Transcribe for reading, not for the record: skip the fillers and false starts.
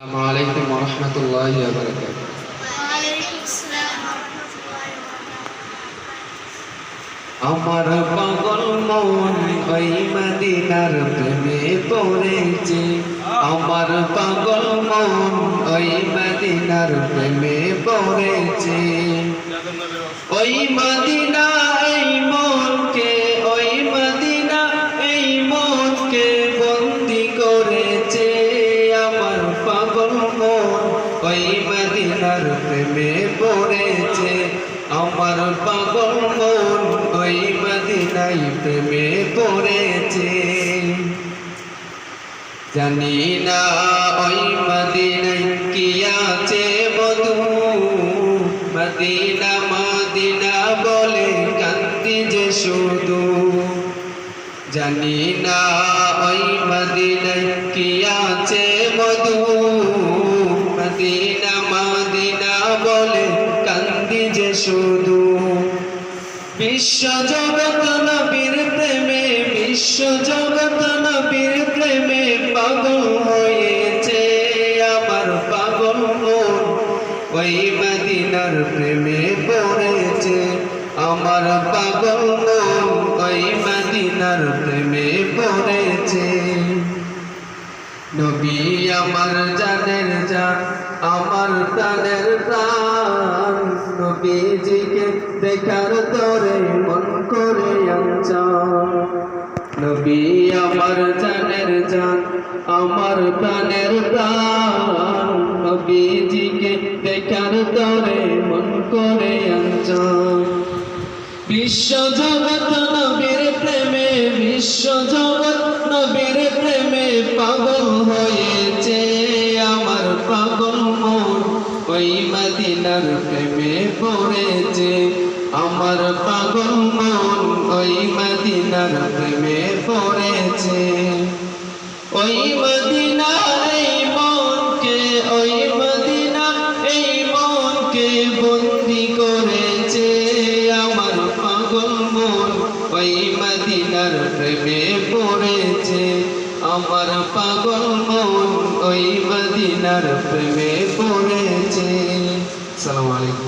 আসসালামু আলাইকুম ওয়া রাহমাতুল্লাহি ওয়া বারাকাতুহু। আমার পাগল মন ওই মদিনার প্রেমে পড়েছে। আমার পাগল মন ওই মদিনার প্রেমে পড়েছে। ওই মদিনা এই মনকে, ওই মদিনা এই মনকে বন্দি করেছে। আমার পাগল মন ওই মদিনার প্রেমে পড়েছে। আমার পাগল মন ওই মদিনায় প্রেমে পড়েছে। জানি না ওই মদিনায় কি আছে মধু, মদিনা মদিনা বলে কান্দি যে শুধু। জানি না ওই মদিনায় কি আছে মধু, মদিনা মদিনা বলে কান্দি যে শুধু। বিশ্ব জগৎ নবীর প্রেমে, বিশ্ব জগৎ নবীর প্রেমে পাগল হয়েছে। আমার পাগল মন ওই মদিনার প্রেমে পড়েছে। আমার পাগল মন ওই মদিনার প্রেমে পড়েছে। নবী আমার জানের জান, আমার প্রাণের প্রাণ। নবীজিকে দেখার তরে মন করে আঞ্চান। নবী আমার জানের জান, আমার প্রাণের প্রাণ। নবীজিকে দেখার তরে মন করে আঞ্চান। বিশ্ব জগৎ নবীর প্রেমে, বিশ্ব জগৎ নবীর প্রেমে পাগল হয়েছে। আমার পাগল মন ওই মদিনার প্রেমে পড়েছে। আমার পাগল মন ওই মদিনার প্রেমে পড়েছে। ওই মদিনা এই মনকে, ওই মদিনা এই মনকে বন্দি করেছে। আমার পাগল মন ওই মদিনার প্রেমে পড়েছে। আমার পাগল মন ওই মদিনার প্রেমে পড়েছে। আসসালামু আলাইকুম।